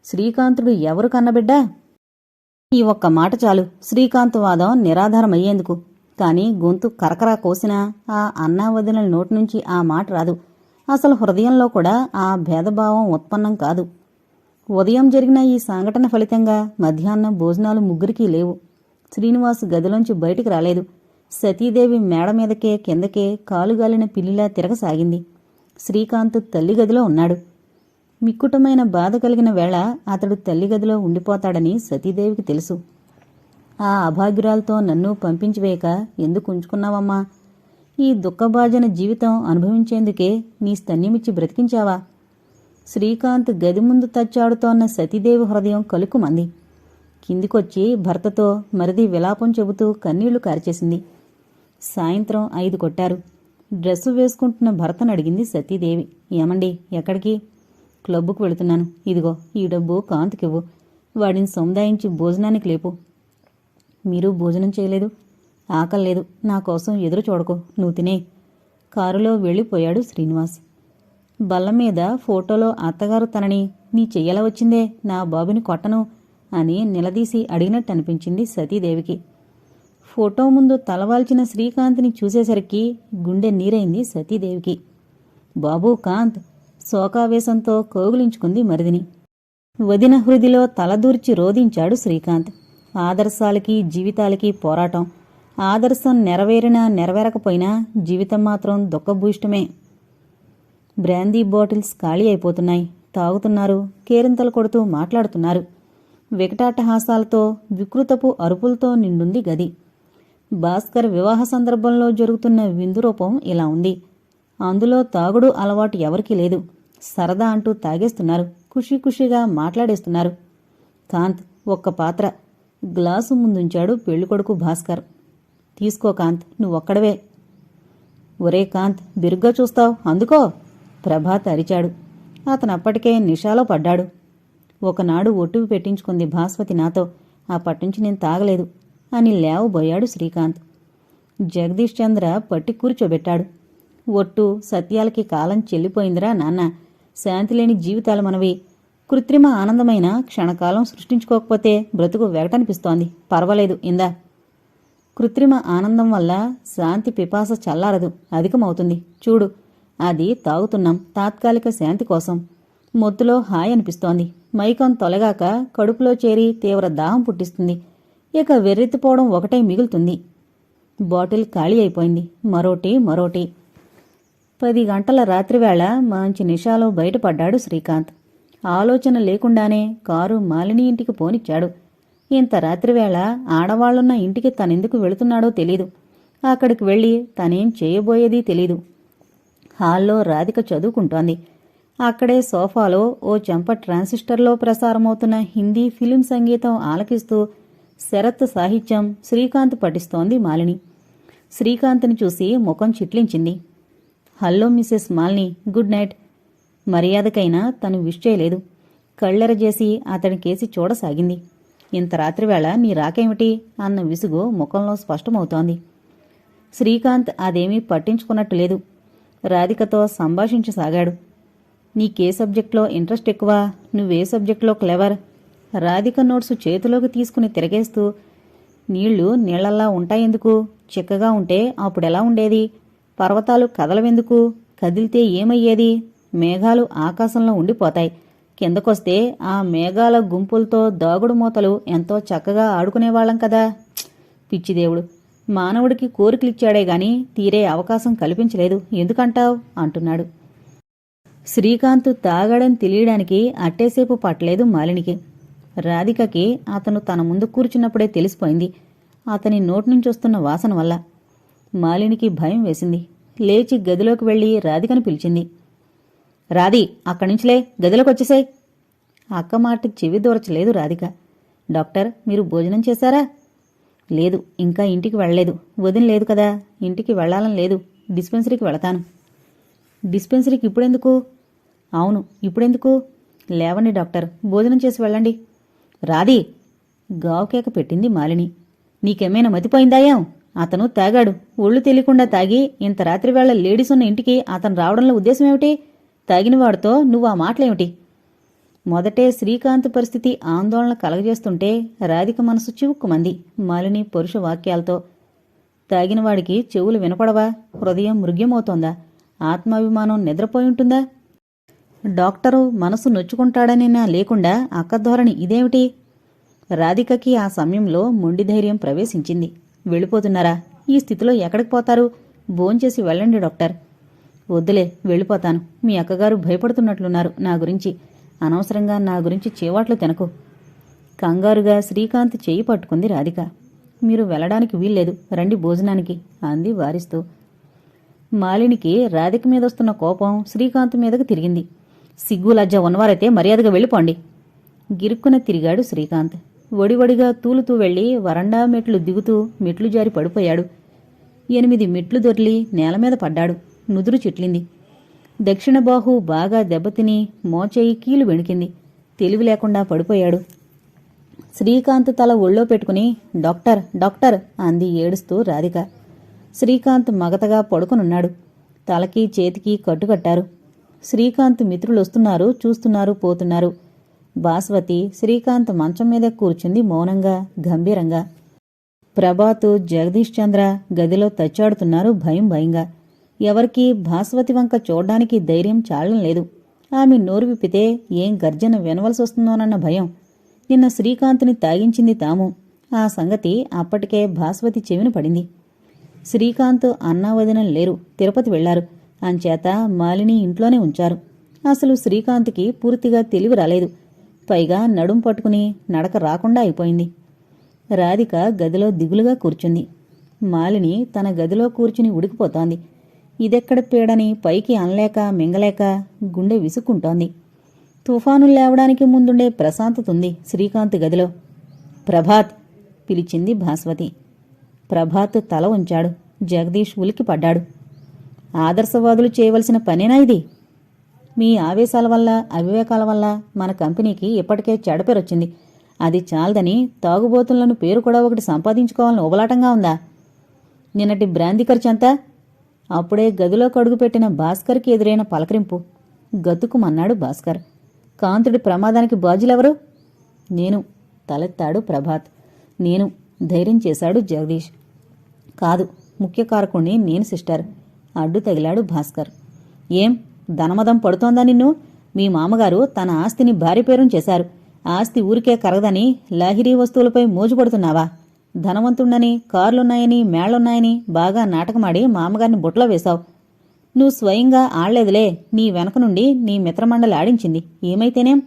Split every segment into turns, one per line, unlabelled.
శ్రీకాంతుడు ఎవరు కన్నబిడ్డా? ఈ ఒక్క మాట చాలు శ్రీకాంత్ వాదం నిరాధారమయ్యేందుకు. కాని గొంతు కరకరా కోసినా ఆ అన్నా వదినల నోటి నుంచి ఆ మాట రాదు. అసలు హృదయంలో కూడా ఆ భేదభావం ఉత్పన్నం కాదు. ఉదయం జరిగిన ఈ సంఘటన ఫలితంగా మధ్యాహ్నం భోజనాలు ముగ్గురికీ లేవు. శ్రీనివాస్ గదిలోంచి బయటికి రాలేదు. సతీదేవి మేడ మీదకే కిందకే కాలుగాలిన పిల్లిలా తిరగసాగింది. శ్రీకాంత్ తల్లి గదిలో ఉన్నాడు. మిక్కుటమైన బాధ కలిగిన వేళ అతడు తల్లి గదిలో ఉండిపోతాడని సతీదేవికి తెలుసు. ఆ అభాగ్యురాలతో నన్ను పంపించివేయక ఎందుకు ఉంచుకున్నావమ్మా? ఈ దుఃఖభాజన జీవితం అనుభవించేందుకే నీ స్తన్యమిచ్చి బ్రతికించావా? శ్రీకాంత్ గది ముందు తచ్చాడుతోన్న సతీదేవి హృదయం కలుక్కుమంది. కిందికొచ్చి భర్తతో మరిది విలాపం చెబుతూ కన్నీళ్లు కార్చేసింది. సాయంత్రం 5 కొట్టారు. డ్రెస్సు వేసుకుంటున్న భర్తను అడిగింది సతీదేవి. ఏమండి, ఎక్కడికి? క్లబ్బుకు వెళుతున్నాను. ఇదిగో ఈ డబ్బు కాంతికివ్వు. వాడిని సముదాయించి భోజనానికి లేపు. మీరు భోజనం చేయలేదు? ఆకల్లేదు. నా కోసం ఎదురు చూడకు, నువ్వు తినే. కారులో వెళ్ళిపోయాడు శ్రీనివాస్. బల్ల మీద ఫోటోలో అత్తగారు తనని నీ చెయ్యలా వచ్చిందే, నా బాబుని కొట్టను అని నిలదీసి అడిగినట్టు అనిపించింది సతీదేవికి. ఫోటో ముందు తలవాల్చిన శ్రీకాంత్ని చూసేసరికి గుండె నీరైంది సతీదేవికి. బాబూ కాంత్! శోకావేశంతో కోగులించుకుంది మరిదిని. వదిన హృదిలో తలదూర్చి రోధించాడు శ్రీకాంత్. ఆదర్శాలకి జీవితాలకి పోరాటం. ఆదర్శం నెరవేరినా నెరవేరకపోయినా జీవితం మాత్రం దుఃఖభూయిష్టమే. బ్రాందీ బాటిల్స్ ఖాళీ అయిపోతున్నాయి. తాగుతున్నారు, కేరింతలు కొడుతూ మాట్లాడుతున్నారు. వికటాటహాసాలతో వికృతపు అరుపులతో నిండుంది గది. భాస్కర్ వివాహ సందర్భంలో జరుగుతున్న విందురూపం ఇలా ఉంది. అందులో తాగుడు అలవాటు ఎవరికీ లేదు. సరదా అంటూ తాగేస్తున్నారు, ఖుషీ ఖుషీగా మాట్లాడేస్తున్నారు. కాంత్ ఒక్క పాత్ర గ్లాసు ముందుంచాడు పెళ్ళికొడుకు భాస్కర్. తీసుకో కాంత్, నువ్వొక్కడవే. ఒరే కాంత్, బిరుగ్గా చూస్తావు, అందుకో! ప్రభాత్ అరిచాడు. అతనప్పటికే నిషాలో పడ్డాడు. ఒకనాడు ఒట్టువి పెట్టించుకుంది భాస్వతి నాతో. అప్పటినుంచి నేను తాగలేదు అని లేవబోయాడు శ్రీకాంత్. జగదీష్ చంద్ర పట్టి కూర్చోబెట్టాడు. ఒట్టు సత్యాలకి కాలం చెల్లిపోయిందిరా నాన్న. శాంతిలేని జీవితాలు మనవి. కృత్రిమ ఆనందమైన క్షణకాలం సృష్టించుకోకపోతే బ్రతుకు వెగటనిపిస్తోంది. పర్వాలేదు, ఇందా. కృత్రిమ ఆనందం వల్ల శాంతి పిపాస చల్లారదు, అధికమవుతుంది. చూడు, అది తాగుతున్నాం తాత్కాలిక శాంతి కోసం. మొత్తులో హాయ్ అనిపిస్తోంది. మైకం తొలగాక కడుపులో చేరి తీవ్ర దాహం పుట్టిస్తుంది. ఇక వెర్రెత్తిపోవడం ఒకటే మిగులుతుంది. బాటిల్ ఖాళీ అయిపోయింది. మరోటి. 10 గంటల రాత్రివేళ మంచి నిషాలో బయటపడ్డాడు శ్రీకాంత్. ఆలోచన లేకుండానే కారు మాలిని ఇంటికి పోనిచ్చాడు. ఇంత రాత్రివేళ ఆడవాళ్లున్న ఇంటికి తనెందుకు వెళుతున్నాడో తెలీదు. అక్కడికి వెళ్లి తనేం చేయబోయేదీ తెలీదు. హాల్లో రాధిక చదువుకుంటోంది. అక్కడే సోఫాలో ఓ చెంప ట్రాన్సిస్టర్లో ప్రసారమవుతున్న హిందీ ఫిలిం సంగీతం ఆలకిస్తూ శరత్ సాహిత్యం శ్రీకాంత్ పఠిస్తోంది మాలిని. శ్రీకాంత్ని చూసి ముఖం చిట్లించింది. Hello Mrs Malini, good night. మర్యాదకైనా తను విష్ చేయలేదు. కళ్ళెరజేసి అతడికేసి చూడసాగింది. ఇంత రాత్రివేళ నీ రాకేమిటి అన్న విసుగు ముఖంలో స్పష్టమవుతోంది. శ్రీకాంత్ అదేమీ పట్టించుకున్నట్టు లేదు. రాధికతో సంభాషించసాగాడు. నీకే సబ్జెక్ట్లో ఇంట్రెస్ట్ ఎక్కువ? నువ్వే సబ్జెక్ట్లో క్లెవర్? రాధిక నోట్సు చేతిలోకి తీసుకుని తిరగేస్తూ, నీళ్లు నీళ్లల్లా ఉంటాయెందుకు? చిక్కగా ఉంటే అప్పుడెలా ఉండేది? పర్వతాలు కదలవెందుకు? కదిలితే ఏమయ్యేది? మేఘాలు ఆకాశంలో ఉండిపోతాయి. కిందకొస్తే ఆ మేఘాల గుంపులతో దాగుడు మూతలు ఎంతో చక్కగా ఆడుకునేవాళ్లం కదా. పిచ్చిదేవుడు, మానవుడికి కోరికలిచ్చాడే గాని తీరే అవకాశం కల్పించలేదు, ఎందుకంటావ్ అంటున్నాడు. శ్రీకాంత్ తాగాడని తెలియడానికి అట్టేసేపు పట్టలేదు మాలినికి. రాధికకి అతను తన ముందు కూర్చున్నప్పుడే తెలిసిపోయింది, అతని నోట్నుంచొస్తున్న వాసన వల్ల. మాలినికి భయం వేసింది. లేచి గదిలోకి వెళ్లి రాధికను పిలిచింది. రాధి, అక్కడ్నుంచిలే, గదిలోకొచ్చేసాయి. అక్క మాటకి చెవి దూరచలేదు రాధిక. డాక్టర్, మీరు భోజనం చేశారా? లేదు, ఇంకా ఇంటికి వెళ్లలేదు. వదిన లేదు కదా, ఇంటికి వెళ్లాలని లేదు. డిస్పెన్సరీకి వెళతాను. డిస్పెన్సరీకి ఇప్పుడెందుకు? అవును, ఇప్పుడెందుకు? లేవండి డాక్టర్, భోజనం చేసి వెళ్ళండి. రాధి! గావుకేక పెట్టింది మాలిని. నీకేమైనా మతిపోయిందాయాం? అతను తాగాడు. ఒళ్ళు తెలియకుండా తాగి ఇంత రాత్రివేళ లేడీస్ ఉన్న ఇంటికి అతను రావడంలో ఉద్దేశమేమిటి? తాగినవాడితో నువ్వు ఆ మాటలేమిటి? మొదటే శ్రీకాంత్ పరిస్థితి ఆందోళన కలగజేస్తుంటే రాధిక మనసు చివుక్కుమంది మాలిని పరుష వాక్యాలతో. తాగినవాడికి చెవులు వినపడవా? హృదయం మృగ్యమవుతోందా? ఆత్మాభిమానం నిద్రపోయుంటుందా? డాక్టరు మనసు నొచ్చుకుంటాడనినా లేకుండా అక్కధోరణి ఇదేమిటి? రాధికకి ఆ సమయంలో మొండి ధైర్యం ప్రవేశించింది. వెళ్ళిపోతున్నారా? ఈ స్థితిలో ఎక్కడికి పోతారు? భోంచేసి వెళ్ళండి డాక్టర్. వద్దులే, వెళ్ళిపోతాను. మీ అక్కగారు భయపడుతున్నట్లున్నారు నా గురించి. అనవసరంగా నా గురించి చేవాట్లు తినకు. కంగారుగా శ్రీకాంత్ చేయి పట్టుకుంది రాధిక. మీరు వెళ్ళడానికి వీల్లేదు, రండి భోజనానికి అంది వారిస్తూ. మాలినికి రాధిక మీదొస్తున్న కోపం శ్రీకాంత్ మీదకు తిరిగింది. సిగ్గు లజ్జ ఉన్నవారైతే మర్యాదగా వెళ్ళిపోండి. గిరుక్కున తిరిగాడు శ్రీకాంత్. ఒడివడిగా తూలుతూ వెళ్లి వరండా మెట్లు దిగుతూ మెట్లు జారి పడిపోయాడు. 8 మెట్లు దొర్లి నేలమీద పడ్డాడు. నుదురు చిట్లింది. దక్షిణ బాహు బాగా దెబ్బతిని మోచేయి కీలు వెణికింది. తెలివి లేకుండా పడిపోయాడు. శ్రీకాంత్ తల ఒళ్ళో పెట్టుకుని డాక్టర్ డాక్టర్ అంది ఏడుస్తూ రాధిక. శ్రీకాంత్ మగతగా పడుకునున్నాడు. తలకి చేతికి కట్టుకట్టారు. శ్రీకాంత్ మిత్రులొస్తున్నారు, చూస్తున్నారు, పోతున్నారు. భాస్వతి శ్రీకాంత్ మంచం మీద కూర్చుంది మౌనంగా, గంభీరంగా. ప్రభాత్, జగదీష్ చంద్ర గదిలో తచ్చాడుతున్నారు భయం భయంగా. ఎవరికీ భాస్వతి వంక చూడ్డానికి ధైర్యం చాలడం లేదు. ఆమె నోరు విప్పితే ఏం గర్జన వినవలసొస్తుందోనన్న భయం. నిన్న శ్రీకాంత్ని తాగించింది తాము. ఆ సంగతి అప్పటికే భాస్వతి చెవిన పడింది. శ్రీకాంత్ అన్నా వదినలు లేరు, తిరుపతి వెళ్లారు. అంచేత మాలిని ఇంట్లోనే ఉంచారు. అసలు శ్రీకాంత్కి పూర్తిగా తెలివి రాలేదు. పైగా నడుం పట్టుకుని నడక రాకుండా అయిపోయింది. రాధిక గదిలో దిగులుగా కూర్చుంది. మాలిని తన గదిలో కూర్చుని ఉడికిపోతోంది. ఇదెక్కడ పీడని పైకి అనలేక మింగలేక గుండె విసుక్కుంటోంది. తుఫాను లేవడానికి ముందుండే ప్రశాంతతుంది శ్రీకాంత్ గదిలో. ప్రభాత్ పిలిచింది భాస్వతి. ప్రభాత్ తల ఉంచాడు. జగదీష్ ఉలిక్కిపడ్డాడు. ఆదర్శవాదులు చేయవలసిన పనేనా ఇది? మీ ఆవేశాల వల్ల, అవివేకాల వల్ల మన కంపెనీకి ఇప్పటికే చెడపేరొచ్చింది. అది చాలదని తాగుబోతులను పేరు కూడా ఒకటి సంపాదించుకోవాలని ఉబలాటంగా ఉందా? నిన్నటి బ్రాందీ ఖర్చంతా? అప్పుడే గదిలో కడుగుపెట్టిన భాస్కర్కి ఎదురైన పలకరింపు. గతుకుమన్నాడు భాస్కర్. కాంతుడి ప్రమాదానికి బాధ్యులెవరు? నేను తలెత్తాడు ప్రభాత్. నేను ధైర్యం చేశాడు జగదీష్. కాదు, ముఖ్య కారకుణ్ణి నేను సిస్టర్ అడ్డు తగిలాడు భాస్కర్. ఏం ధనమదం పడుతోందా నిన్ను? మీ మామగారు తన ఆస్తిని భారీ పేరును చేశారు. ఆస్తి ఊరికే కరగదని లాహిరీ వస్తువులపై మోజుపడుతున్నావా? ధనవంతుణ్ణని, కార్లున్నాయని, మేళ్లున్నాయని బాగా నాటకమాడి మామగారిని బుట్టలో వేశావు. నువ్వు స్వయంగా ఆళ్లేదులే, నీ వెనక నుండి నీ మిత్రమండలి ఆడించింది. ఏమైతేనేం?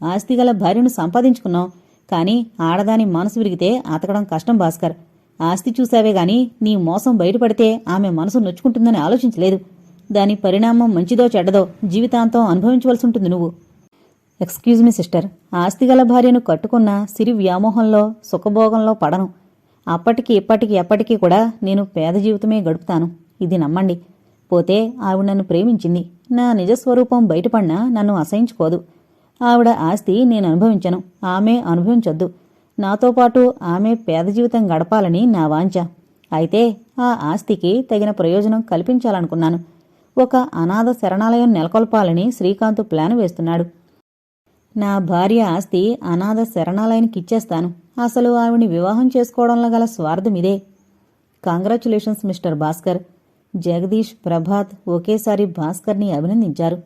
ఆస్తిగల భార్యను సంపాదించుకున్నావు. కాని ఆడదాని మనసు విరిగితే అతకడం కష్టం భాస్కర్. ఆస్తి చూశావే గాని నీ మోసం బయటపడితే ఆమె మనసు నొచ్చుకుంటుందని ఆలోచించలేదు. దాని పరిణామం మంచిదో చెడ్డదో జీవితాంతం అనుభవించవలసి ఉంటుంది నువ్వు. ఎక్స్క్యూజ్ మీ సిస్టర్, ఆస్తిగల భార్యను కట్టుకున్న సిరి వ్యామోహంలో, సుఖభోగంలో పడను. అప్పటికి ఇప్పటికి ఎప్పటికీ కూడా నేను పేద జీవితమే గడుపుతాను. ఇది నమ్మండి. పోతే ఆవిడ నన్ను ప్రేమించింది. నా నిజస్వరూపం బయటపడినా నన్ను అసహించుకోదు. ఆవిడ ఆస్తి నేను అనుభవించను, ఆమె అనుభవించొద్దు. నాతో పాటు ఆమె పేద జీవితం గడపాలని నా వాంఛ. అయితే ఆ ఆస్తికి తగిన ప్రయోజనం కల్పించాలనుకున్నాను. ఒక అనాథ శరణాలయం నెలకొల్పాలని శ్రీకాంత్ ప్లాన్ వేస్తున్నాడు. నా భార్య ఆస్తి అనాథ శరణాలయానికి ఇచ్చేస్తాను. అసలు ఆవిడ్ని వివాహం చేసుకోవడంలో గల స్వార్థమిదే. Congratulations Mr Bhaskar. జగదీష్, ప్రభాత్ ఒకేసారి భాస్కర్ని అభినందించారు.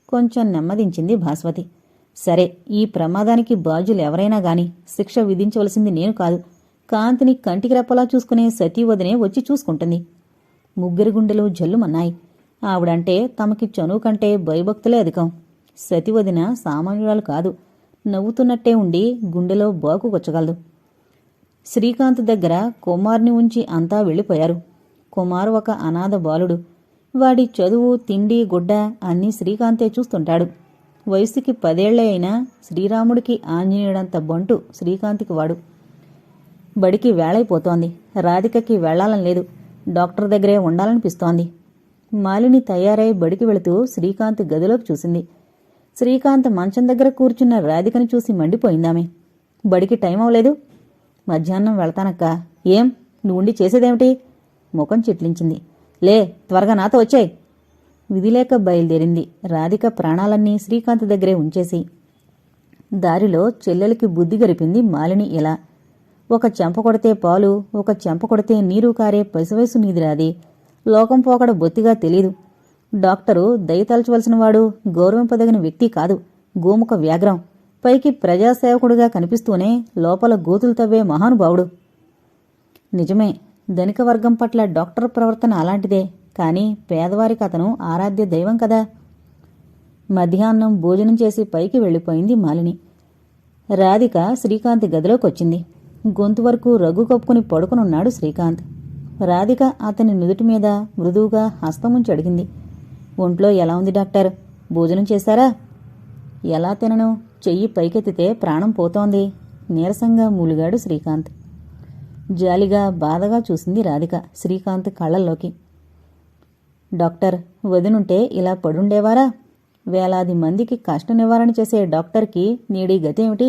కొంచెం నెమ్మదించింది భాస్వతి. సరే, ఈ ప్రమాదానికి బాధ్యులు ఎవరైనా గాని శిక్ష విధించవలసింది నేను కాదు. కాంతిని కంటికి రెప్పలా చూసుకునే సతీవదినే వచ్చి చూసుకుంటుంది. ముగ్గురి గుండెలు జల్లుమన్నాయి. ఆవిడంటే తమకి చనువు కంటే భయభక్తులే అధికం. సతీవదిన సామాన్యురాలు కాదు. నవ్వుతున్నట్టే ఉండి గుండెలో బాకుకొచ్చగలదు. శ్రీకాంత్ దగ్గర కుమార్ని ఉంచి అంతా వెళ్ళిపోయారు. కుమార్ ఒక అనాథ బాలుడు. వాడి చదువు, తిండి, గుడ్డ అన్నీ శ్రీకాంతే చూస్తుంటాడు. వయసుకి 10 ఏళ్లే అయినా శ్రీరాముడికి ఆంజనేయుడంత బంటు శ్రీకాంత్కి వాడు. బడికి వేళైపోతోంది. రాధికకి వెళ్లాలని లేదు. డాక్టర్ దగ్గరే ఉండాలనిపిస్తోంది. మాలిని తయారై బడికి వెళుతూ శ్రీకాంత్ గదిలోకి చూసింది. శ్రీకాంత్ మంచం దగ్గర కూర్చున్న రాధికని చూసి మండిపోయిందామె. బడికి టైం అవలేదు. మధ్యాహ్నం వెళతానక్కా. ఏం నువ్వుండి చేసేదేమిటి? ముఖం చిట్లించింది. లే, త్వరగా నాతో వచ్చాయి. విధిలేక బయలుదేరింది. రాధిక ప్రాణాలన్నీ శ్రీకాంత్ దగ్గరే ఉంచేసి. దారిలో చెల్లెలికి బుద్ధి గరిపింది మాలిని ఇలా. ఒక చెంప కొడితే పాలు, ఒక చెంప కొడితే నీరు కారే పసివయసు నీదిరాది. లోకం పోకడ బొత్తిగా తెలీదు. డాక్టరు దయతలచవలసినవాడు, గౌరవింపదగిన వ్యక్తి కాదు, గోముఖ వ్యాఘ్రం. పైకి ప్రజాసేవకుడిగా కనిపిస్తూనే లోపల గోతులు తవ్వే మహానుభావుడు. నిజమే, ధనిక వర్గం పట్ల డాక్టర్ ప్రవర్తన అలాంటిదే. కాని పేదవారికి అతను ఆరాధ్య దైవం కదా. మధ్యాహ్నం భోజనం చేసి పైకి వెళ్ళిపోయింది మాలిని. రాధిక శ్రీకాంత్ గదిలోకొచ్చింది. గొంతు వరకు రగ్గు కప్పుకుని పడుకునున్నాడు శ్రీకాంత్. రాధిక అతని నుదుటి మీద మృదువుగా హస్తముంచి అడిగింది. ఒంట్లో ఎలా ఉంది డాక్టర్? భోజనం చేశారా? ఎలా తినను, చెయ్యి పైకెత్తితే ప్రాణం పోతోంది. నీరసంగా మూలిగాడు శ్రీకాంత్. జాలిగా బాధగా చూసింది రాధిక శ్రీకాంత్ కళ్ళల్లోకి. డాక్టర్, వదినుంటే ఇలా పడుండేవారా? వేలాది మందికి కష్ట నివారణ చేసే డాక్టర్కి నేడి గతేమిటి?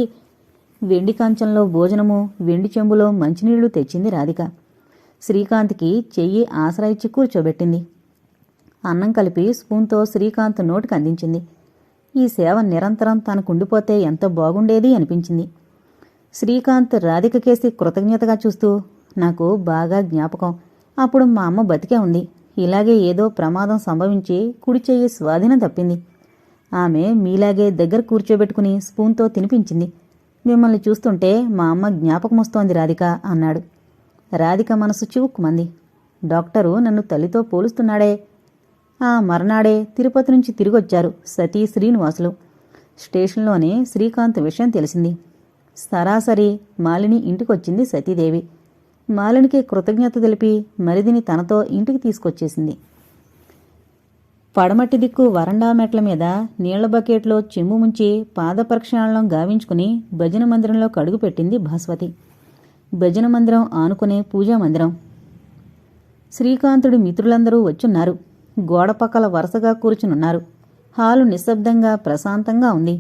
వెండి కంచంలో భోజనము, వెండి చెంబులో మంచినీళ్లు తెచ్చింది రాధిక. శ్రీకాంత్కి చెయ్యి ఆసరా ఇచ్చి కూర్చోబెట్టింది. అన్నం కలిపి స్పూన్తో శ్రీకాంత్ నోటికి అందించింది. ఈ సేవ నిరంతరం తనకుండిపోతే ఎంత బాగుండేది అనిపించింది. శ్రీకాంత్ రాధిక కేసి కృతజ్ఞతగా చూస్తూ, నాకు బాగా జ్ఞాపకం. అప్పుడు మా అమ్మ బతికే ఉంది. ఇలాగే ఏదో ప్రమాదం సంభవించి కుడి చెయ్యి స్వాధీనం తప్పింది. ఆమె మీలాగే దగ్గర కూర్చోబెట్టుకుని స్పూన్తో తినిపించింది. మిమ్మల్ని చూస్తుంటే మా అమ్మ జ్ఞాపకమొస్తోంది రాధిక అన్నాడు. రాధిక మనసు చివుక్కుమంది. డాక్టరు నన్ను తల్లితో పోలుస్తున్నాడే. ఆ మర్నాడే తిరుపతి నుంచి తిరిగొచ్చారు సతీ శ్రీనివాసులు. స్టేషన్లోనే శ్రీకాంత్ విషయం తెలిసింది. సరాసరి మాలిని ఇంటికొచ్చింది సతీదేవి. మాలినికి కృతజ్ఞత తెలిపి మరిదిని తనతో ఇంటికి తీసుకొచ్చేసింది. పడమటి దిక్కు వరండా మెట్ల మీద నీళ్ల బకెట్లో చెంబు ముంచి పాదప్రక్షాళనం గావించుకుని భజన మందిరంలో కడుగుపెట్టింది భాస్వతి. భజన మందిరం ఆనుకునే పూజామందిరం. శ్రీకాంతుడి మిత్రులందరూ వచ్చున్నారు. గోడపక్కల వరుసగా కూర్చునున్నారు. హాలు నిశ్శబ్దంగా ప్రశాంతంగా ఉంది.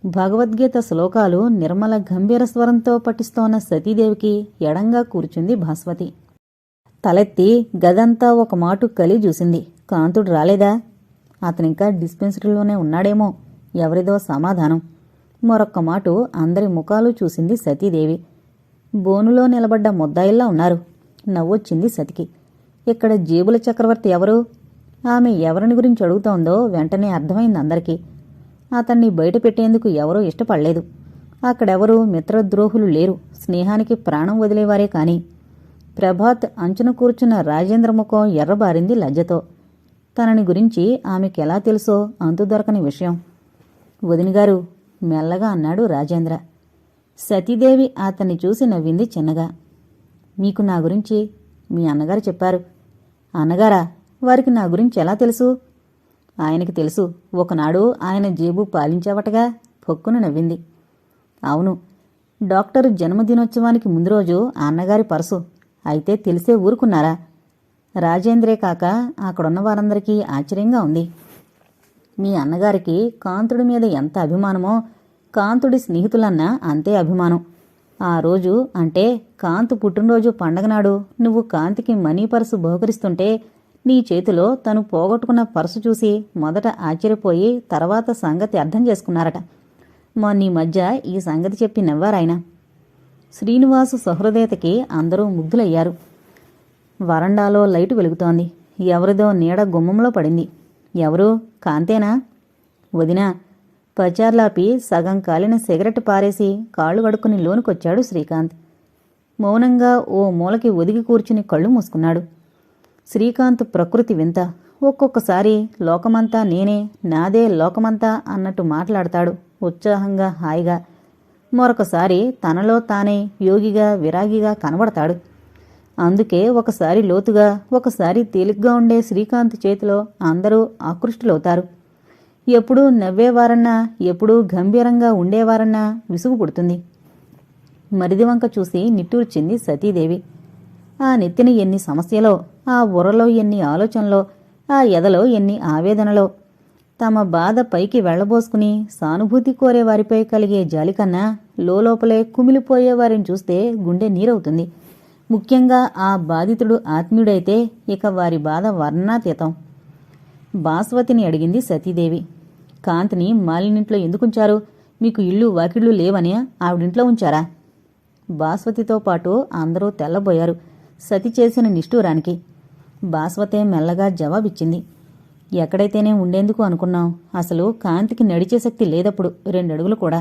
భగవద్గీత శ్లోకాలు నిర్మల గంభీర స్వరంతో పఠిస్తోన్న సతీదేవికి ఎడంగా కూర్చుంది భాస్వతి. తలెత్తి గదంతా ఒక మాటు కలి చూసింది. కాంతుడు రాలేదా? అతనింకా డిస్పెన్సరీలోనే ఉన్నాడేమో. ఎవరిదో సమాధానం. మరొక్క మాటు అందరి ముఖాలు చూసింది సతీదేవి. బోనులో నిలబడ్డ ముద్దాయిల్లా ఉన్నారు. నవ్వొచ్చింది సతికి. ఇక్కడ జేబుల చక్రవర్తి ఎవరు? ఆమె ఎవరిని గురించి అడుగుతోందో వెంటనే అర్థమైంది అందరికీ. అతన్ని బయట పెట్టేందుకు ఎవరూ ఇష్టపడలేదు. అక్కడెవరూ మిత్రద్రోహులు లేరు. స్నేహానికి ప్రాణం వదిలేవారే కాని. ప్రభాత్ అంచున కూర్చున్న రాజేంద్ర ముఖం ఎర్రబారింది లజ్జతో. తనని గురించి ఆమెకెలా తెలుసో అంతు దొరకని విషయం. వదినగారు, మెల్లగా అన్నాడు రాజేంద్ర. సతీదేవి అతన్ని చూసి నవ్వింది చిన్నగా. మీకు నా గురించి మీ అన్నగారు చెప్పారు. అన్నగారా? వారికి నా గురించి ఎలా తెలుసు? ఆయనకి తెలుసు. ఒకనాడు ఆయన జేబు పాలించావటగా. పొక్కున నవ్వింది. అవును, డాక్టరు జన్మదినోత్సవానికి ముందు రోజు అన్నగారి పర్సు. అయితే తెలిసే ఊరుకున్నారా? రాజేంద్రే కాక అక్కడున్న వారందరికీ ఆశ్చర్యంగా ఉంది. మీ అన్నగారికి కాంతుడి మీద ఎంత అభిమానమో కాంతుడి స్నేహితులన్నా అంతే అభిమానం. ఆ రోజు అంటే కాంతు పుట్టినరోజు పండగనాడు నువ్వు కాంతికి మనీ పర్సు బహుకరిస్తుంటే నీ చేతిలో తను పోగొట్టుకున్న పర్సు చూసి మొదట ఆశ్చర్యపోయి తర్వాత సంగతి అర్థం చేసుకున్నారట. మొన్నీ మధ్య ఈ సంగతి చెప్పి నవ్వారాయన. శ్రీనివాసు సహృదయతకి అందరూ ముగ్ధులయ్యారు. వరండాలో లైటు వెలుగుతోంది. ఎవరిదో నీడ గుమ్మంలో పడింది. ఎవరు? కాంతేనా? వదినా. పచార్లాపి సగం కాలిన సిగరెట్ పారేసి కాళ్ళు కడుక్కుని లోనుకొచ్చాడు శ్రీకాంత్. మౌనంగా ఓ మూలకి ఒదిగి కూర్చుని కళ్ళు మూసుకున్నాడు. శ్రీకాంత్ ప్రకృతి వింత. ఒక్కొక్కసారి లోకమంతా నేనే, నాదే లోకమంతా అన్నట్టు మాట్లాడతాడు ఉత్సాహంగా, హాయిగా. మరొకసారి తనలో తానే యోగిగా, విరాగిగా కనబడతాడు. అందుకే ఒకసారి లోతుగా, ఒకసారి తేలిగ్గా ఉండే శ్రీకాంత్ చేతిలో అందరూ ఆకృష్టులవుతారు. ఎప్పుడూ నవ్వేవారన్నా, ఎప్పుడూ గంభీరంగా ఉండేవారన్నా విసుగు పుడుతుంది. మరిదివంక చూసి నిట్టూర్చింది సతీదేవి. ఆ నెత్తిన ఎన్ని సమస్యలో, ఆ బుర్రలో ఎన్ని ఆలోచనలో, ఆ ఎదలో ఎన్ని ఆవేదనలో. తమ బాధ పైకి వెళ్లబోసుకుని సానుభూతి కోరేవారిపై కలిగే జాలికన్నా లోపలే కుమిలిపోయేవారిని చూస్తే గుండె నీరవుతుంది. ముఖ్యంగా ఆ బాధితుడు ఆత్మీయుడైతే ఇక వారి బాధ వర్ణనాతీతం. భాస్వతిని అడిగింది సతీదేవి. కాంతిని మాలినింట్లో ఎందుకుంచారు? మీకు ఇళ్ళు వాకిళ్ళు లేవని ఆవిడింట్లో ఉంచారా? భాస్వతితో పాటు అందరూ తెల్లబోయారు సతి చేసిన నిష్ఠూరానికి. భాస్వతే మెల్లగా జవాబిచ్చింది. ఎక్కడైతేనే ఉండేందుకు అనుకున్నాం. అసలు కాంతికి నడిచే శక్తి లేదప్పుడు 2 అడుగులు కూడా.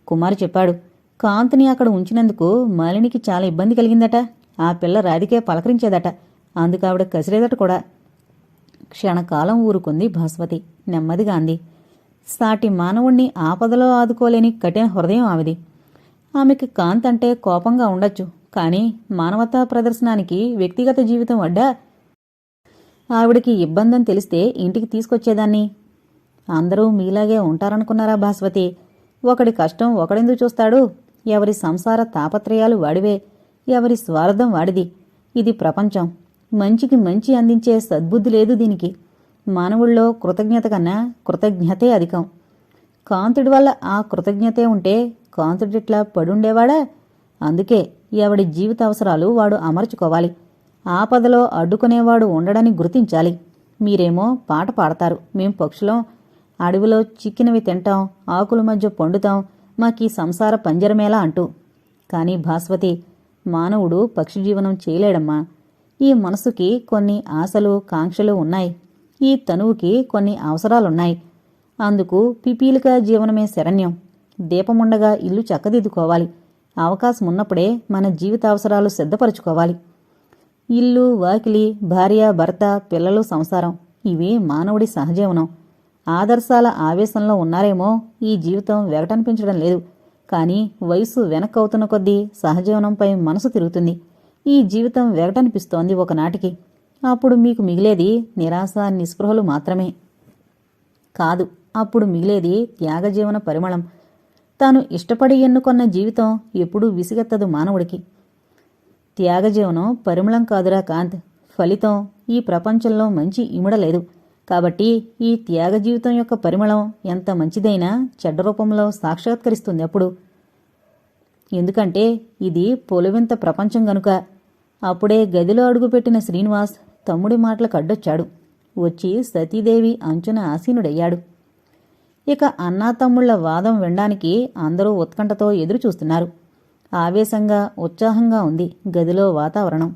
కుమారు చెప్పాడు. కాంతిని అక్కడ ఉంచినందుకు మాలినికి చాలా ఇబ్బంది కలిగిందట. ఆ పిల్ల రాధికే పలకరించేదట. అందుకావిడ కసిరేదట కూడా. క్షణకాలం ఊరుకుంది భాస్వతి. నెమ్మదిగా అంది. సాటి మానవుణ్ణి ఆపదలో ఆదుకోలేని కఠిన హృదయం ఆమెది. ఆమెకి కాంత్ అంటే కోపంగా ఉండొచ్చు, కానీ మానవతా ప్రదర్శనానికి వ్యక్తిగత జీవితం అడ్డా. ఆవిడికి ఇబ్బందని తెలిస్తే ఇంటికి తీసుకొచ్చేదాన్ని. అందరూ మీలాగే ఉంటారనుకున్నారా భాస్వతి? ఒకడి కష్టం ఒకడెందుకు చూస్తాడు? ఎవరి సంసార తాపత్రయాలు వాడివే, ఎవరి స్వార్థం వాడిది. ఇది ప్రపంచం. మంచికి మంచి అందించే సద్బుద్ధి లేదు దీనికి. మానవుల్లో కృతజ్ఞత కన్నా కృతజ్ఞతే అధికం. కాంతుడి వల్ల ఆ కృతజ్ఞతే ఉంటే కాంతుడిట్లా పడుండేవాడా? అందుకే ఎవడి జీవిత అవసరాలు వాడు అమర్చుకోవాలి. ఆపదలో అడ్డుకునేవాడు ఉండడని గుర్తించాలి. మీరేమో పాట పాడతారు, మేం పక్షులం. అడవిలో చిక్కినవి తింటాం, ఆకుల మధ్య పండుతాం, మాకీ సంసార పంజరమేలా అంటూ. కాని భాస్వతి, మానవుడు పక్షి జీవనం చేయలేడమ్మా. ఈ మనసుకి కొన్ని ఆశలు కాంక్షలు ఉన్నాయి. ఈ తనువుకి కొన్ని అవసరాలున్నాయి. అందుకు పిపీలిక జీవనమే శరణ్యం. దీపముండగా ఇల్లు చక్కదిద్దుకోవాలి. అవకాశం ఉన్నప్పుడే మన జీవితావసరాలు సిద్ధపరచుకోవాలి. ఇల్లు వాకిలి, భార్య భర్త పిల్లలు సంసారం ఇవి మానవుడి సహజీవనం. ఆదర్శాల ఆవేశంలో ఉన్నారేమో ఈ జీవితం వెగటనిపించడం లేదు. కానీ వయసు వెనక్కవుతున్న కొద్దీ సహజీవనంపై మనసు తిరుగుతుంది. ఈ జీవితం వెగటనిపిస్తోంది ఒకనాటికి. అప్పుడు మీకు మిగిలేది నిరాశ నిస్పృహలు మాత్రమే కాదు. అప్పుడు మిగిలేది త్యాగజీవన పరిమళం. తాను ఇష్టపడి ఎన్నుకొన్న జీవితం ఎప్పుడూ విసిగెత్తదు మానవుడికి. త్యాగజీవనం పరిమళం కాదురా కాంత్, ఫలితం. ఈ ప్రపంచంలో మంచి ఇముడలేదు. కాబట్టి ఈ త్యాగ జీవితం యొక్క పరిమళం ఎంత మంచిదైనా చెడ్డ రూపంలో సాక్షాత్కరిస్తుంది అప్పుడు. ఎందుకంటే ఇది పొలువింత ప్రపంచం గనుక. అప్పుడే గదిలో అడుగుపెట్టిన శ్రీనివాస్ తమ్ముడి మాటలకు అడ్డొచ్చాడు. వచ్చి సతీదేవి అంచున ఆసీనుడయ్యాడు. ఇక అన్నా తమ్ముళ్ల వాదం వినడానికి అందరూ ఉత్కంఠతో ఎదురుచూస్తున్నారు. ఆవేశంగా ఉత్సాహంగా ఉంది గదిలో వాతావరణం.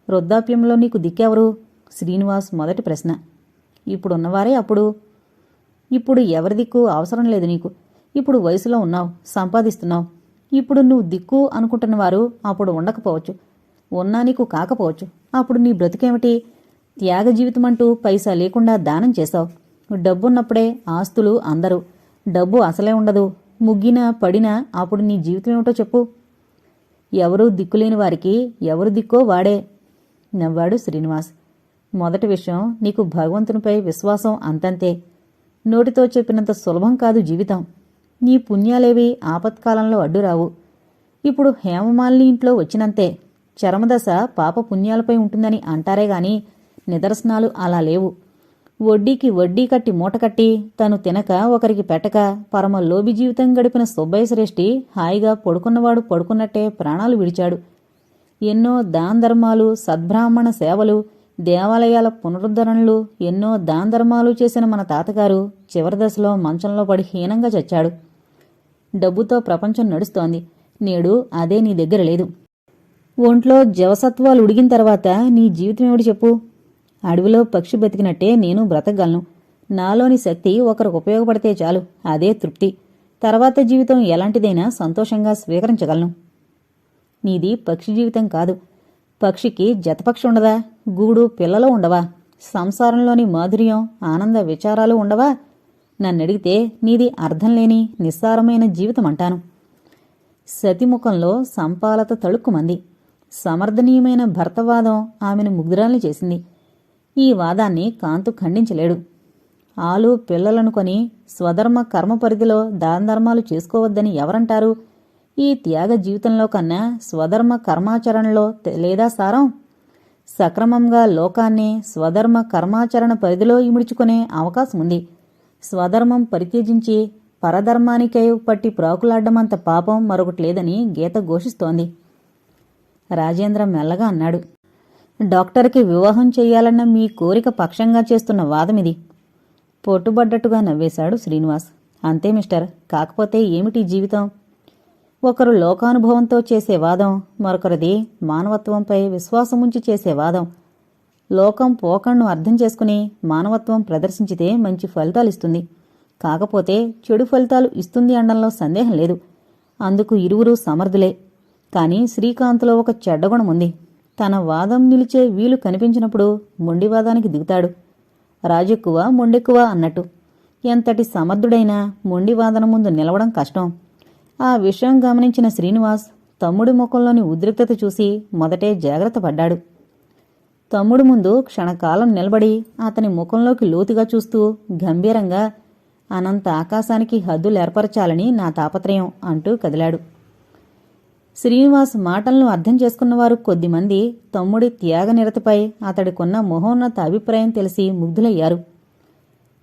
వృద్ధాప్యంలో నీకు దిక్కెవరు? శ్రీనివాస్ మొదటి ప్రశ్న. ఇప్పుడున్నవారే అప్పుడు. ఇప్పుడు ఎవరి దిక్కు అవసరం లేదు నీకు. ఇప్పుడు వయసులో ఉన్నావు, సంపాదిస్తున్నావు. ఇప్పుడు నువ్వు దిక్కు అనుకుంటున్నవారు అప్పుడు ఉండకపోవచ్చు, ఉన్నా నీకు కాకపోవచ్చు. అప్పుడు నీ బ్రతుకేమిటి? త్యాగ జీవితమంటూ పైసా లేకుండా దానం చేశావు. డబ్బున్నప్పుడే ఆస్తులు అందరూ. డబ్బు అసలే ఉండదు. ముగ్గినా పడినా అప్పుడు నీ జీవితం ఏమిటో చెప్పు. ఎవరూ దిక్కులేని వారికి ఎవరు దిక్కో వాడే. నవ్వాడు శ్రీనివాస్. మొదటి విషయం, నీకు భగవంతునిపై విశ్వాసం అంతంతే. నోటితో చెప్పినంత సులభం కాదు జీవితం. నీ పుణ్యాలేవి ఆపత్కాలంలో అడ్డురావు. ఇప్పుడు హేమమాలిని ఇంట్లో వచ్చినంతే. చరమదశ పాప పుణ్యాలపై ఉంటుందని అంటారే గాని నిదర్శనాలు అలా లేవు. వడ్డీకి వడ్డీ కట్టి మూటకట్టి తను తినక ఒకరికి పెట్టక పరమ లోబి జీవితం గడిపిన సుబ్బయ్య శ్రేష్ఠి హాయిగా పడుకున్నవాడు పడుకున్నట్టే ప్రాణాలు విడిచాడు. ఎన్నో దానధర్మాలు, సద్బ్రాహ్మణ సేవలు, దేవాలయాల పునరుద్ధరణలు, ఎన్నో దానధర్మాలు చేసిన మన తాతగారు చివరి దశలో మంచంలో పడి హీనంగా చచ్చాడు. డబ్బుతో ప్రపంచం నడుస్తోంది. నేడు అదే నీ దగ్గర లేదు. ఒంట్లో జవసత్వాలు ఉడిగిన తర్వాత నీ జీవితం ఏమిటి చెప్పు? అడవిలో పక్షి బతికినట్టే నేను బ్రతకగలను. నాలోని శక్తి ఒకరికి ఉపయోగపడితే చాలు, అదే తృప్తి. తర్వాత జీవితం ఎలాంటిదైనా సంతోషంగా స్వీకరించగలను. నీది పక్షి జీవితం కాదు. పక్షికి జతపక్షి ఉండదా? గూడు పిల్లలు ఉండవా? సంసారంలోని మాధుర్యం, ఆనంద విచారాలు ఉండవా? నన్నడిగితే నీది అర్థంలేని నిస్సారమైన జీవితం అంటాను. సతిముఖంలో సంపాలత తళుక్కుమంది. సమర్థనీయమైన భర్తవాదం ఆమెను ముగ్ధురాల్ని చేసింది. ఈ వాదాన్ని కాంతు ఖండించలేడు. ఆలు పిల్లలనుకొని స్వధర్మ కర్మ పరిధిలో దానధర్మాలు చేసుకోవద్దని ఎవరంటారు? ఈ త్యాగ జీవితంలో కన్నా స్వధర్మ కర్మాచరణలో లేదా సారం? సక్రమంగా లోకాన్ని స్వధర్మ కర్మాచరణ పరిధిలో ఇముడ్చుకునే అవకాశముంది. స్వధర్మం పరిత్యజించి పరధర్మానికై పట్టి ప్రాకులాడ్డమంత పాపం మరొకటి లేదని గీత ఘోషిస్తోంది. రాజేంద్ర మెల్లగా అన్నాడు. డాక్టర్కి వివాహం చెయ్యాలన్న మీ కోరిక పక్షంగా చేస్తున్న వాదమిది. పొట్టుబడ్డట్టుగా నవ్వేశాడు శ్రీనివాస్. అంతే మిస్టర్. కాకపోతే ఏమిటి జీవితం? ఒకరు లోకానుభవంతో చేసే వాదం, మరొకరిది మానవత్వంపై విశ్వాసముంచి చేసే వాదం. లోకం పోకణ్ణు అర్థం చేసుకుని మానవత్వం ప్రదర్శించితే మంచి ఫలితాలిస్తుంది. కాకపోతే చెడు ఫలితాలు ఇస్తుంది అనడంలో సందేహం లేదు. అందుకు ఇరువురూ సమర్థులే. కాని శ్రీకాంత్లో ఒక చెడ్డగుణముంది. తన వాదం నిలిచే వీలు కనిపించినప్పుడు మొండివాదానికి దిగుతాడు. రాజెక్కువ మొండెక్కువ అన్నట్టు. ఎంతటి సమర్థుడైనా మొండివాదన ముందు నిలవడం కష్టం. ఆ విషయం గమనించిన శ్రీనివాస్ తమ్ముడి ముఖంలోని ఉద్రిక్తత చూసి మొదటే జాగ్రత్త పడ్డాడు. తమ్ముడు ముందు క్షణకాలం నిలబడి అతని ముఖంలోకి లోతుగా చూస్తూ గంభీరంగా, అనంత ఆకాశానికి హద్దులేర్పరచాలని నా తాపత్రయం అంటూ కదిలాడు. శ్రీనివాస్ మాటలను అర్థం చేసుకున్నవారు కొద్దిమంది తమ్ముడి త్యాగనిరతిపై అతడికున్న మహోన్నత అభిప్రాయం తెలిసి ముగ్ధులయ్యారు.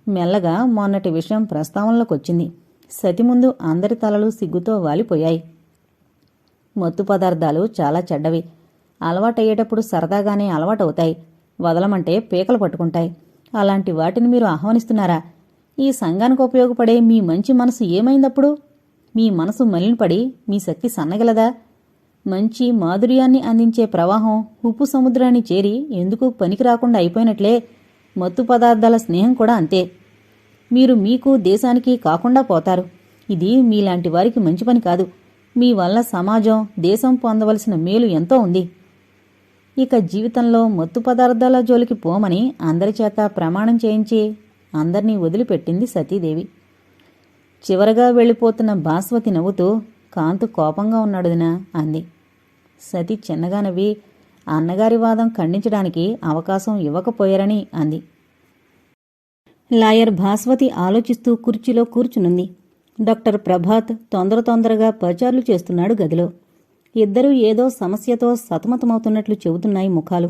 మెల్లగా మొన్నటి విషయం ప్రస్తావనలోకొచ్చింది. సతి ముందు అందరి తలలు సిగ్గుతో వాలిపోయాయి. మత్తు పదార్థాలు చాలా చెడ్డవి. అలవాటయ్యేటప్పుడు సరదాగానే అలవాటవుతాయి. వదలమంటే పీకలు పట్టుకుంటాయి. అలాంటి వాటిని మీరు ఆహ్వానిస్తున్నారా? ఈ సంఘానికి ఉపయోగపడే మీ మంచి మనసు ఏమైందప్పుడు? మీ మనసు మలినపడి మీ శక్తి సన్నగిలదా? మంచి మాధుర్యాన్ని అందించే ప్రవాహం ఉప్పు సముద్రాన్ని చేరి ఎందుకు పనికి రాకుండా అయిపోయినట్లే మత్తు పదార్థాల స్నేహం కూడా అంతే. మీరు మీకు దేశానికి కాకుండా పోతారు. ఇది మీలాంటి వారికి మంచి పని కాదు. మీ వల్ల సమాజం, దేశం పొందవలసిన మేలు ఎంతో ఉంది. ఇక జీవితంలో మత్తు పదార్థాల జోలికి పోమని అందరిచేత ప్రమాణం చేయించి అందర్నీ వదిలిపెట్టింది సతీదేవి. చివరగా వెళ్ళిపోతున్న భాస్వతి నవ్వుతూ, కాంతు కోపంగా ఉన్నాడుదినా అంది. సతి చిన్నగా నవ్వి, అన్నగారి వాదం ఖండించడానికి అవకాశం ఇవ్వకపోయారని అంది. లాయర్ భాస్వతి ఆలోచిస్తూ కుర్చీలో కూర్చునుంది. డాక్టర్ ప్రభాత్ తొందరగా పచార్లు చేస్తున్నాడు గదిలో. ఇద్దరూ ఏదో సమస్యతో సతమతమవుతున్నట్లు చెబుతున్నాయి ముఖాలు.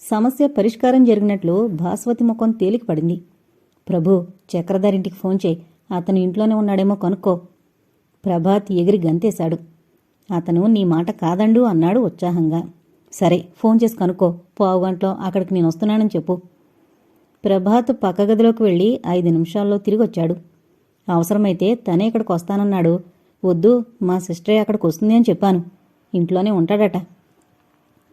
సమస్య పరిష్కారం జరిగినట్లు భాస్వతి ముఖం తేలికపడింది. ప్రభు, చక్రధారింటికి ఫోన్ చేయి. అతను ఇంట్లోనే ఉన్నాడేమో కనుక్కో. ప్రభాత్ ఎగిరి గంతేశాడు. అతను నీ మాట కాదండు అన్నాడు ఉత్సాహంగా. సరే, ఫోన్ చేసి కనుక్కో. పావుగంటలో అక్కడికి నేను వస్తున్నానని చెప్పు. ప్రభాత్ పక్కగదిలోకి వెళ్లి 5 నిమిషాల్లో తిరిగొచ్చాడు. అవసరమైతే తనే ఇక్కడికి వస్తానన్నాడు. వద్దు, మా సిస్టరే అక్కడికి వస్తుంది అని చెప్పాను. ఇంట్లోనే ఉంటాడట.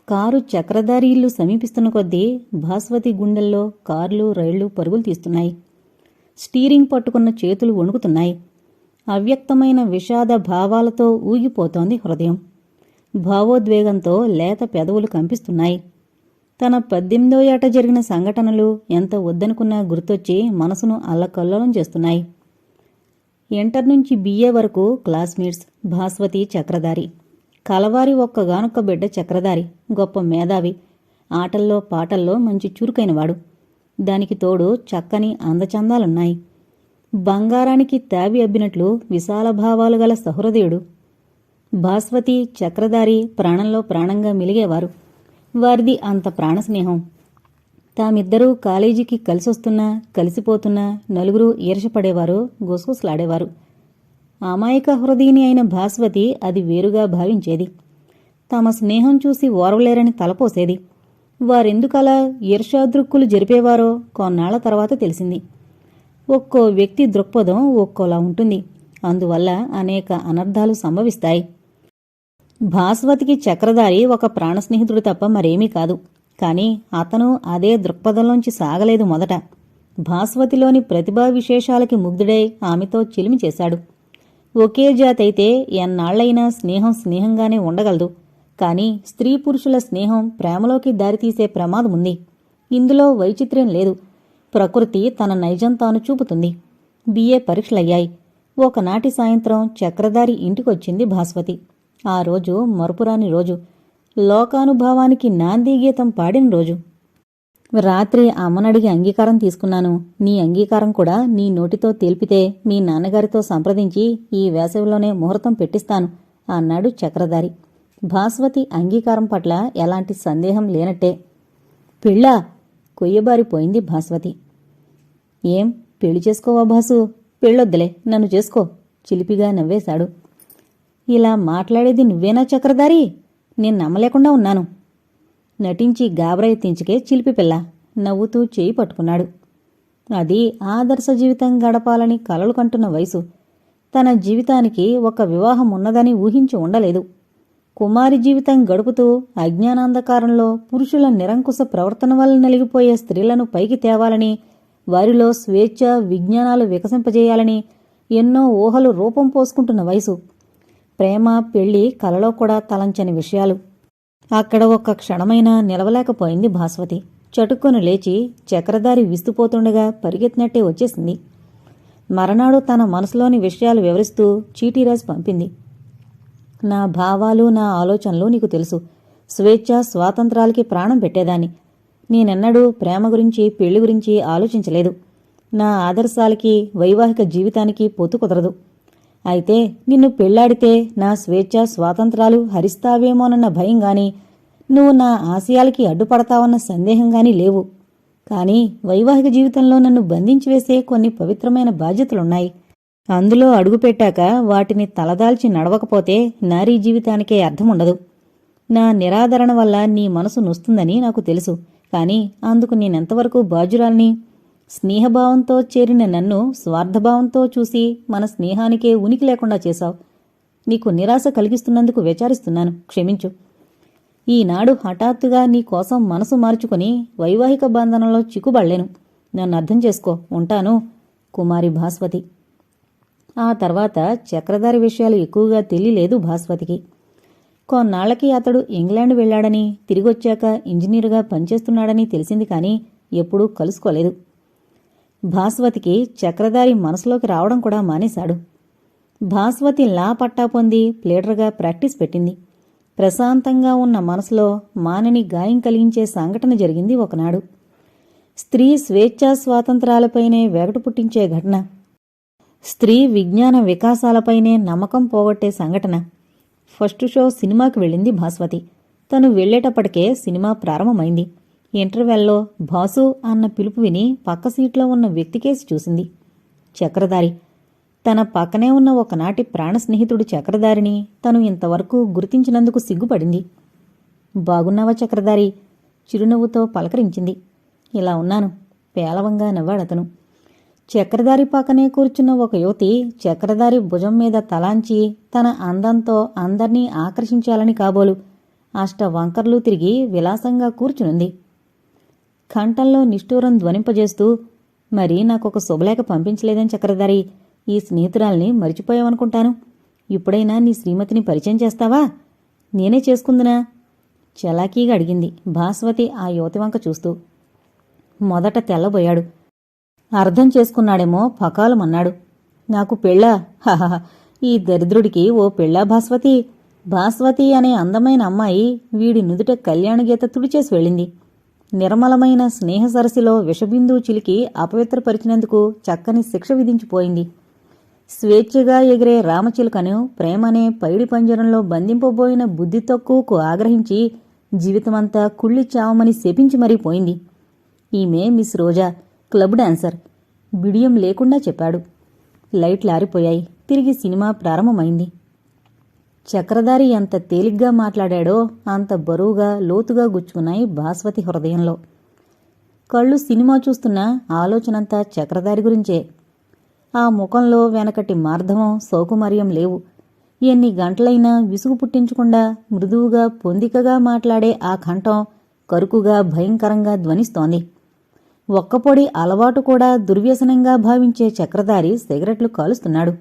కారు చక్రధారి ఇల్లు సమీపిస్తున్న కొద్దీ భాస్వతి గుండెల్లో కార్లు, రైళ్లు పరుగులు తీస్తున్నాయి. స్టీరింగ్ పట్టుకున్న చేతులు వణుకుతున్నాయి. అవ్యక్తమైన విషాద భావాలతో ఊగిపోతోంది హృదయం. భావోద్వేగంతో లేత పెదవులు కంపిస్తున్నాయి. తన 18వ ఏట జరిగిన సంఘటనలు ఎంత వద్దనుకున్నా గుర్తొచ్చి మనసును అల్లకల్లోలం చేస్తున్నాయి. ఇంటర్ నుంచి BA వరకు క్లాస్మేట్స్ భాస్వతి, చక్రధారి. కలవారి ఒక్కగానొక్క బిడ్డ చక్రధారి. గొప్ప మేధావి. ఆటల్లో పాటల్లో మంచి చురుకైనవాడు. దానికి తోడు చక్కని అందచందాలున్నాయి. బంగారానికి తావి అబ్బినట్లు విశాల భావాలు గల సహృదయుడు. భాస్వతి, చక్రధారి ప్రాణంలో ప్రాణంగా మిలిగేవారు. వారిది అంత ప్రాణస్నేహం. తామిద్దరూ కాలేజీకి కలిసొస్తున్నా కలిసిపోతున్నా నలుగురు ఈర్షపడేవారు, గుసగుసలాడేవారు. అమాయక హృదయిని అయిన భాస్వతి అది వేరుగా భావించేది. తమ స్నేహం చూసి ఓర్వలేరని తలపోసేది. వారెందుకలా ఈర్ష్యాదృక్కులు జరిపేవారో కొన్నాళ్ల తర్వాత తెలిసింది. ఒక్కో వ్యక్తి దృక్పథం ఒక్కోలా ఉంటుంది. అందువల్ల అనేక అనర్థాలు సంభవిస్తాయి. భాస్వతికి చక్రధారి ఒక ప్రాణస్నేహితుడు తప్ప మరేమీ కాదు. కాని అతను అదే దృక్పథంలోంచి సాగలేదు మొదట. భాస్వతిలోని ప్రతిభా విశేషాలకి ముగ్ధుడై ఆమెతో చిలిమి చేశాడు. ఒకే జాతైతే ఎన్నాళ్లైనా స్నేహం స్నేహంగానే ఉండగలదు. కాని స్త్రీ పురుషుల స్నేహం ప్రేమలోకి దారితీసే ప్రమాదముంది. ఇందులో వైచిత్ర్యం లేదు. ప్రకృతి తన నైజం తాను చూపుతుంది. BA పరీక్షలయ్యాయి. ఒకనాటి సాయంత్రం చక్రధారి ఇంటికొచ్చింది భాస్వతి. ఆ రోజు మరుపురాని రోజు. లోకానుభవానికి నాందీ గీతం పాడిన రోజు. రాత్రి అమ్మనడిగి అంగీకారం తీసుకున్నాను. నీ అంగీకారం కూడా నీ నోటితో తేల్పితే మీ నాన్నగారితో సంప్రదించి ఈ వేసవిలోనే ముహూర్తం పెట్టిస్తాను అన్నాడు చక్రధారి. భాస్వతి అంగీకారం పట్ల ఎలాంటి సందేహం లేనట్టే. పెళ్ళా? కొయ్యబారిపోయింది భాస్వతి. ఏం పెళ్లి చేసుకోవా భాసు? పెళ్ళొద్దులే, నన్ను చేసుకో చిలిపిగా నవ్వేశాడు. ఇలా మాట్లాడేది నువ్వేనా చక్రధారి? నేను నమ్మలేకుండా ఉన్నాను. నటించి గాబరా ఎత్తించుకే చిలిపి పిల్ల. నవ్వుతూ చేయి పట్టుకున్నాడు. అది ఆదర్శ జీవితం గడపాలని కలలు కంటున్న వయసు. తన జీవితానికి ఒక వివాహం ఉన్నదని ఊహించి ఉండలేదు. కుమారి జీవితం గడుపుతూ అజ్ఞానాంధకారంలో పురుషుల నిరంకుశ ప్రవర్తన వల్ల నలిగిపోయే స్త్రీలను పైకి తేవాలని, వారిలో స్వేచ్ఛ విజ్ఞానాలు వికసింపజేయాలని ఎన్నో ఊహలు రూపం పోసుకుంటున్న వయసు. ప్రేమ, పెళ్లి కలలో కూడా తలంచని విషయాలు. అక్కడ ఒక్క క్షణమైనా నిలవలేకపోయింది భాస్వతి. చటుక్కున లేచి చక్రధారి విస్తుపోతుండగా పరిగెత్తినట్టే వచ్చేసింది. మరనాడు తన మనసులోని విషయాలు వివరిస్తూ చీటీ రాసి పంపింది. నా భావాలు, నా ఆలోచనలు నీకు తెలుసు. స్వేచ్ఛ స్వాతంత్రాలకి ప్రాణం పెట్టేదాన్ని. నేనెన్నడూ ప్రేమ గురించి, పెళ్లి గురించి ఆలోచించలేదు. నా ఆదర్శాలకి, వైవాహిక జీవితానికి పొత్తు కుదరదు. అయితే నిన్ను పెళ్లాడితే నా స్వేచ్ఛ స్వాతంత్రాలు హరిస్తావేమోనన్న భయం గాని, నువ్వు నా ఆశయాలకి అడ్డుపడతావన్న సందేహం గాని లేవు. కాని వైవాహిక జీవితంలో నన్ను బంధించివేసే కొన్ని పవిత్రమైన బాధ్యతలున్నాయి. అందులో అడుగుపెట్టాక వాటిని తలదాల్చి నడవకపోతే నారీ జీవితానికే అర్థముండదు. నా నిరాదరణ వల్ల నీ మనసు నొస్తుందని నాకు తెలుసు. కాని అందుకు నేనెంతవరకు బాధ్యురాల్ని? స్నేహభావంతో చేరిన నన్ను స్వార్థభావంతో చూసి మన స్నేహానికే ఉనికి లేకుండా చేశావు. నీకు నిరాశ కలిగిస్తున్నందుకు విచారిస్తున్నాను, క్షమించు. ఈనాడు హఠాత్తుగా నీ కోసం మనసు మార్చుకుని వైవాహిక బంధనంలో చిక్కుబడలేను. నన్ను అర్థం చేసుకో. ఉంటాను. కుమారి భాస్వతి. ఆ తర్వాత చక్రధారి విషయాలు ఎక్కువగా తెలియలేదు భాస్వతికి. కొన్నాళ్లకి అతడు ఇంగ్లాండ్ వెళ్లాడని, తిరిగొచ్చాక ఇంజనీరుగా పనిచేస్తున్నాడని తెలిసింది. కాని ఎప్పుడూ కలుసుకోలేదు. భాస్వతికి చక్రధారి మనసులోకి రావడం కూడా మానేశాడు. భాస్వతి లా పట్టా పొంది ప్లేడర్గా ప్రాక్టీస్ పెట్టింది. ప్రశాంతంగా ఉన్న మనసులో మానని గాయం కలిగించే సంఘటన జరిగింది ఒకనాడు. స్త్రీ స్వేచ్ఛా స్వాతంత్రాలపైనే వెగటు పుట్టించే ఘటన. స్త్రీ విజ్ఞాన వికాసాలపైనే నమ్మకం పోగొట్టే సంఘటన. ఫస్ట్ షో సినిమాకి వెళ్ళింది భాస్వతి. తను వెళ్లేటప్పటికే సినిమా ప్రారంభమైంది. ఇంటర్వెల్లో భాసు అన్న పిలుపు విని పక్క సీట్లో ఉన్న వ్యక్తికేసి చూసింది. చక్రధారి. తన పక్కనే ఉన్న ఒకనాటి ప్రాణ స్నేహితుడు చక్రధారిని తను ఇంతవరకు గుర్తించినందుకు సిగ్గుపడింది. బాగున్నావా చక్రధారి? చిరునవ్వుతో పలకరించింది. ఇలా ఉన్నాను, పేలవంగా నవ్వాడతను. చక్రధారి పక్కనే కూర్చున్న ఒక యువతి చక్రధారి భుజం మీద తలాంచి తన అందంతో అందర్నీ ఆకర్షించాలని కాబోలు అష్ట వంకర్లు తిరిగి విలాసంగా కూర్చునుంది. కంఠంలో నిష్ఠూరం ధ్వనింపజేస్తూ, మరి నాకొక శుభలేఖ పంపించలేదని చక్రధారి, ఈ స్నేహితురాల్ని మరిచిపోయావనుకుంటాను. ఇప్పుడైనా నీ శ్రీమతిని పరిచయం చేస్తావా? నేనే చేసుకుందునా? చలాకీగా అడిగింది భాస్వతి ఆ యువతి వంక చూస్తూ. మొదట తెల్లబోయాడు. అర్థం చేసుకున్నాడేమో పకాలమన్నాడు. నాకు పెళ్ళా? హహహ, ఈ దరిద్రుడికి ఓ పెళ్ళా భాస్వతి? భాస్వతి అనే అందమైన అమ్మాయి వీడి నుదుట కళ్యాణగీత తుడిచేసి వెళ్ళింది. నిర్మలమైన స్నేహ సరసిలో విషబిందువు చిలికి అపవిత్రపరిచినందుకు చక్కని శిక్ష విధించిపోయింది. స్వేచ్ఛగా ఎగిరే రామచిలుకను ప్రేమనే పైడి పంజరంలో బంధింపబోయిన బుద్ధి తక్కువకు ఆగ్రహించి జీవితమంతా కుళ్ళి చావమని శపించి మరీ పోయింది. ఈమె మిస్ రోజా, క్లబ్ డాన్సర్. బిడియం లేకుండా చెప్పాడు. లైట్లారిపోయాయి. తిరిగి సినిమా ప్రారంభమైంది. చక్రధారి ఎంత తేలిగ్గా మాట్లాడాడో అంత బరువుగా లోతుగా గుచ్చుకున్నాయి భాస్వతి హృదయంలో. కళ్ళు సినిమా చూస్తున్న ఆలోచనంతా చక్రధారి గురించే. ఆ ముఖంలో వెనకటి మార్ధవం, సౌకుమార్యం లేవు. ఎన్ని గంటలైనా విసుగు పుట్టించకుండా మృదువుగా పొందికగా మాట్లాడే ఆ కంఠం కరుకుగా భయంకరంగా ధ్వనిస్తోంది. ఒక్కపొడి అలవాటు కూడా దుర్వ్యసనంగా భావించే చక్రధారి సిగరెట్లు కాలుస్తున్నాడు.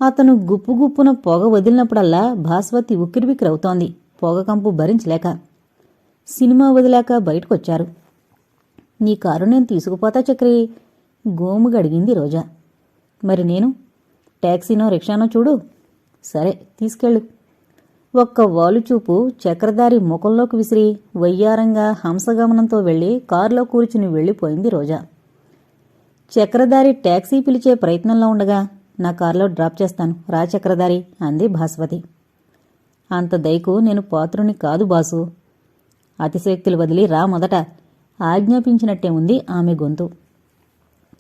అతను గుప్పుగుప్పున పొగ వదిలినప్పుడల్లా భాస్వతి ఉక్కిరిబిక్కిరవుతోంది పొగకంపు భరించలేక. సినిమా వదిలాక బయటకొచ్చారు. నీ కారు నేను తీసుకుపోతా చక్రి, గోముగడిగింది రోజా. మరి నేను? టాక్సీనో రిక్షానో చూడు. సరే తీసుకెళ్ళు. ఒక్క వాలుచూపు చక్రధారి ముఖంలోకి విసిరి వయ్యారంగా హంసగమనంతో వెళ్లి కారులో కూర్చుని వెళ్లిపోయింది రోజా. చక్రధారి టాక్సీ పిలిచే ప్రయత్నంలో ఉండగా, నా కారులో డ్రాప్ చేస్తాను రా చక్రధారి అంది భాస్వతి. అంత దయకు నేను పాత్రుని కాదు బాసు. అతిశయోక్తులు వదిలి రా మొదట ఆజ్ఞాపించినట్టే ఉంది ఆమె గొంతు.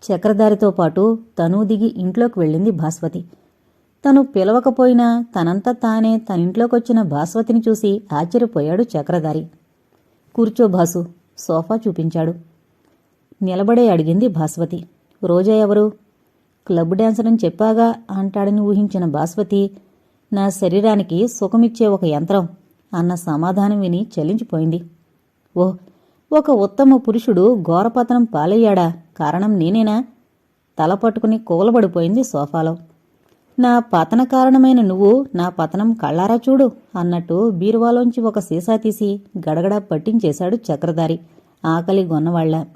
చక్రధారితో పాటు తనూ దిగి ఇంట్లోకి వెళ్ళింది భాస్వతి. తను పిలవకపోయినా తనంతా తానే తనింట్లోకొచ్చిన భాస్వతిని చూసి ఆశ్చర్యపోయాడు చక్రధారి. కూర్చో బాసు, సోఫా చూపించాడు. నిలబడే అడిగింది భాస్వతి. రోజా ఎవరు? క్లబ్ డాన్సర్ అని చెప్పాగా అంటాడని ఊహించిన భాస్వతి, నా శరీరానికి సుఖమిచ్చే ఒక యంత్రం అన్న సమాధానం విని చలించిపోయింది. ఓహ్, ఒక ఉత్తమ పురుషుడు ఘోరపతనం పాలయ్యాడా? కారణం నేనేనా? తల పట్టుకుని కూలబడిపోయింది సోఫాలో. నా పతన కారణమైన నువ్వు నా పతనం కళ్ళారా చూడు అన్నట్టు బీరువాలోంచి ఒక సీసా తీసి గడగడా పట్టించేశాడు చక్రధారి ఆకలి గొన్నవాళ్ల.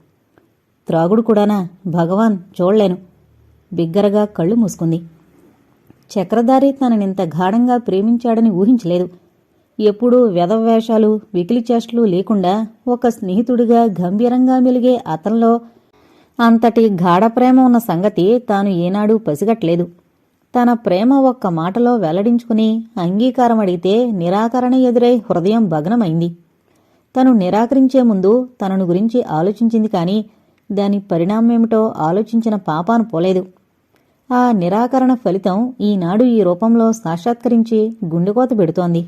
త్రాగుడు కూడానా? భగవాన్, చూడలేను. బిగ్గరగా కళ్ళు మూసుకుంది. చక్రధారి తననింత గాఢంగా ప్రేమించాడని ఊహించలేదు. ఎప్పుడూ వెధవేషాలు, వికిలిచేష్టలు లేకుండా ఒక స్నేహితుడిగా గంభీరంగా మెలిగే అతనిలో అంతటి గాఢప్రేమ ఉన్న సంగతి తాను ఏనాడూ పసిగట్లేదు. తన ప్రేమ ఒక్క మాటలో వెల్లడించుకుని అంగీకారం అడిగితే నిరాకరణ ఎదురై హృదయం భగ్నమైంది. తను నిరాకరించే ముందు తనను గురించి ఆలోచించింది కానీ దాని పరిణామమేమిటో ఆలోచించిన పాపాను పోలేదు. ఆ నిరాకరణ ఫలితం ఈనాడు ఈ రూపంలో సాక్షాత్కరించి గుండెకోత పెడుతోంది.